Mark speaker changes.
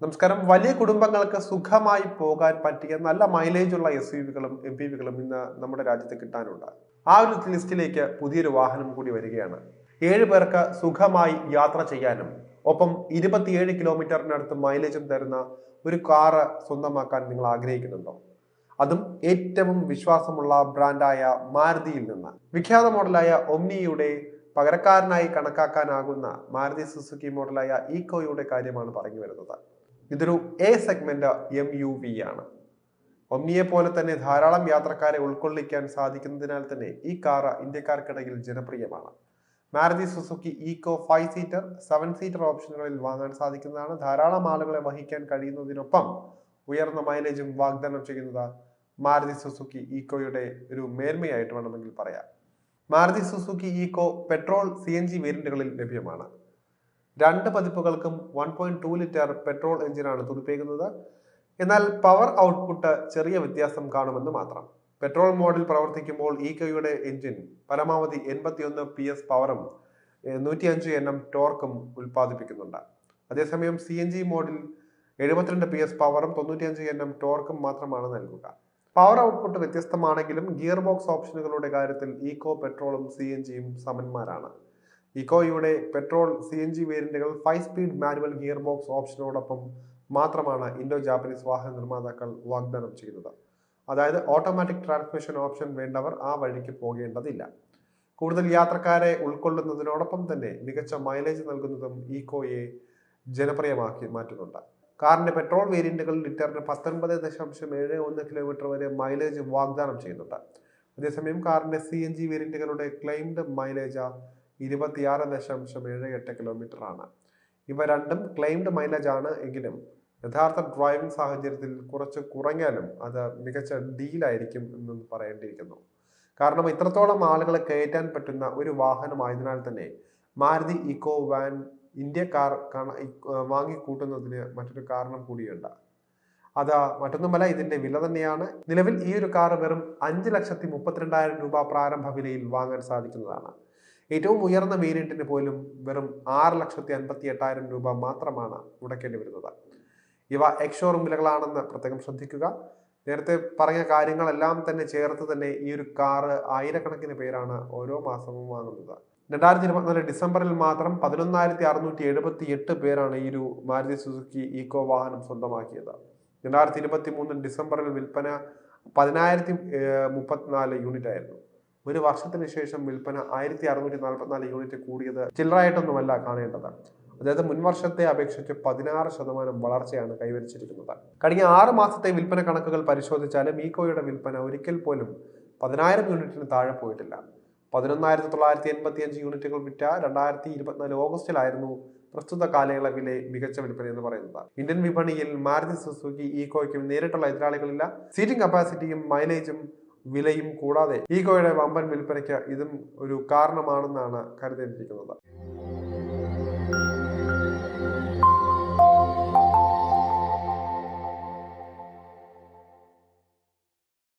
Speaker 1: നമസ്കാരം. വലിയ കുടുംബങ്ങൾക്ക് സുഖമായി പോകാൻ പറ്റിയ നല്ല മൈലേജുള്ള SUV-കളും MPV-കളും ഇന്ന് നമ്മുടെ രാജ്യത്ത് കിട്ടാനുണ്ട്. ആ ഒരു ലിസ്റ്റിലേക്ക് പുതിയൊരു വാഹനം കൂടി വരികയാണ്. 7 പേർക്ക് സുഖമായി യാത്ര ചെയ്യാനും ഒപ്പം 27 കിലോമീറ്ററിനടുത്ത് മൈലേജും തരുന്ന ഒരു കാറ് സ്വന്തമാക്കാൻ നിങ്ങൾ ആഗ്രഹിക്കുന്നുണ്ടോ? അതും ഏറ്റവും വിശ്വാസമുള്ള ബ്രാൻഡായ മാരുതിയിൽ നിന്ന്. വിഖ്യാത മോഡലായ ഒമ്നിയുടെ പകരക്കാരനായി കണക്കാക്കാനാകുന്ന മാരുതി സുസുക്കി മോഡലായ ഈക്കോയുടെ കാര്യമാണ് പറഞ്ഞു വരുന്നത്. ഇതൊരു സെഗ്മെന്റ് MUV ആണ്. ഒമ്നിയെ പോലെ തന്നെ ധാരാളം യാത്രക്കാരെ ഉൾക്കൊള്ളിക്കാൻ സാധിക്കുന്നതിനാൽ തന്നെ ഈ കാർ ഇന്ത്യക്കാർക്കിടയിൽ ജനപ്രിയമാണ്. Maruti Suzuki Eeco 5 seater 7 seater ഓപ്ഷനുകളിൽ വാങ്ങാൻ സാധിക്കുന്നതാണ്. ധാരാളം ആളുകളെ വഹിക്കാൻ കഴിയുന്നതിനൊപ്പം ഉയർന്ന മൈലേജും വാഗ്ദാനം ചെയ്യുന്നത് മാരുതി സുസുക്കി ഈക്കോയുടെ ഒരു മേന്മയായിട്ട് വേണമെങ്കിൽ പറയാം. Maruti Suzuki Eeco petrol CNG വേരിയന്റുകളിൽ ലഭ്യമാണ്. 2 പതിപ്പുകൾക്കും 1.2 ലിറ്റർ പെട്രോൾ എഞ്ചിനാണ് തുടിപ്പിക്കുന്നത്. എന്നാൽ പവർ ഔട്ട്പുട്ട് ചെറിയ വ്യത്യാസം കാണുമെന്ന് മാത്രം. പെട്രോൾ മോഡിൽ പ്രവർത്തിക്കുമ്പോൾ ഈക്കോയുടെ എഞ്ചിൻ പരമാവധി 81 PS പവറും 105 Nm ടോർക്കും ഉൽപ്പാദിപ്പിക്കുന്നുണ്ട്. അതേസമയം CNG മോഡിൽ 72 PS പവറും 95 Nm ടോർക്കും മാത്രമാണ് നൽകുക. പവർ ഔട്ട്പുട്ട് വ്യത്യസ്തമാണെങ്കിലും ഗിയർ ബോക്സ് ഓപ്ഷനുകളുടെ കാര്യത്തിൽ ഈക്കോ പെട്രോളും CNGയും സമന്മാരാണ്. ഇക്കോയുടെ പെട്രോൾ CNG വേരിയന്റുകൾ 5 സ്പീഡ് മാനുവൽ ഗിയർ ബോക്സ് ഓപ്ഷനോടൊപ്പം മാത്രമാണ് ഇൻഡോ ജാപ്പനീസ് വാഹന നിർമ്മാതാക്കൾ വാഗ്ദാനം ചെയ്യുന്നത്. അതായത് ഓട്ടോമാറ്റിക് ട്രാൻസ്മിഷൻ ഓപ്ഷൻ വേണ്ടവർ ആ വഴിക്ക് പോകേണ്ടതില്ല. കൂടുതൽ യാത്രക്കാരെ ഉൾക്കൊള്ളുന്നതിനോടൊപ്പം തന്നെ മികച്ച മൈലേജ് നൽകുന്നതും ഈക്കോയെ ജനപ്രിയമാക്കി മാറ്റുന്നുണ്ട്. കാറിന്റെ പെട്രോൾ വേരിയന്റുകൾ ലിറ്ററിന് 19.71 കിലോമീറ്റർ വരെ മൈലേജ് വാഗ്ദാനം ചെയ്യുന്നുണ്ട്. അതേസമയം കാറിന്റെ CNG വേരിയന്റുകളുടെ ക്ലെയിംഡ് മൈലേജ് 26.78 കിലോമീറ്റർ ആണ്. ഇവ രണ്ടും ക്ലെയിംഡ് മൈലേജ് ആണ് എങ്കിലും യഥാർത്ഥ ഡ്രൈവിംഗ് സാഹചര്യത്തിൽ കുറച്ച് കുറഞ്ഞാലും അത് മികച്ച ഡീലായിരിക്കും എന്ന് പറയേണ്ടിയിരിക്കുന്നു. കാരണം ഇത്രത്തോളം ആളുകളെ കയറ്റാൻ പറ്റുന്ന ഒരു വാഹനമായതിനാൽ തന്നെ മാരുതി ഈക്കോ വാൻ ഇന്ത്യക്കാർ വാങ്ങിക്കൂട്ടുന്നതിന് മറ്റൊരു കാരണം കൂടിയുണ്ട്. അത് മറ്റൊന്നുമല്ല, ഇതിന്റെ വില തന്നെയാണ്. നിലവിൽ ഈ ഒരു കാർ വെറും 5,32,000 രൂപ പ്രാരംഭ വിലയിൽ വാങ്ങാൻ സാധിക്കുന്നതാണ്. ഏറ്റവും ഉയർന്ന വേരിയന്റിന് പോലും വെറും 6,58,000 രൂപ മാത്രമാണ് മുടക്കേണ്ടി വരുന്നത്. ഇവ എക്സ്ഷോറൂം വിലകളാണെന്ന് പ്രത്യേകം ശ്രദ്ധിക്കുക. നേരത്തെ പറഞ്ഞ കാര്യങ്ങളെല്ലാം തന്നെ ചേർത്ത് തന്നെ ഈ ഒരു കാറ് ആയിരക്കണക്കിന് പേരാണ് ഓരോ മാസവും വാങ്ങുന്നത്. 2024 ഡിസംബറിൽ മാത്രം 11,678 പേരാണ് ഈ ഒരു മാരുതി സുസുക്കി ഈക്കോ വാഹനം സ്വന്തമാക്കിയത്. 2023 ഡിസംബറിൽ വിൽപ്പന 10,034 യൂണിറ്റ് ആയിരുന്നു. ഒരു വർഷത്തിന് ശേഷം വിൽപ്പന 1,644 യൂണിറ്റ് കൂടിയത് ചില്ലറായിട്ടൊന്നുമല്ല കാണേണ്ടത്. അതായത് മുൻവർഷത്തെ അപേക്ഷിച്ച് 16% വളർച്ചയാണ് കൈവരിച്ചിരിക്കുന്നത്. കഴിഞ്ഞ 6 മാസത്തെ വിൽപ്പന കണക്കുകൾ പരിശോധിച്ചാലും ഈക്കോയുടെ വിൽപ്പന ഒരിക്കൽ പോലും 10,000 യൂണിറ്റിന് താഴെ പോയിട്ടില്ല. 11,985 യൂണിറ്റുകൾ വിറ്റ 2024 ഓഗസ്റ്റിലായിരുന്നു പ്രസ്തുത കാലയളവിലെ മികച്ച വിൽപ്പന എന്ന് പറയുന്നത്. ഇന്ത്യൻ വിപണിയിൽ മാരുതി സുസുക്കി ഈക്കോയ്ക്കും നേരിട്ടുള്ള എതിരാളികളില്ല. സീറ്റിംഗ് കപ്പാസിറ്റിയും മൈലേജും വിലയും കൂടാതെ ഈക്കോയുടെ വമ്പൻ വിൽപ്പനയ്ക്ക് ഇതും ഒരു കാരണമാണെന്നാണ് കരുതിയിരിക്കുന്നത്.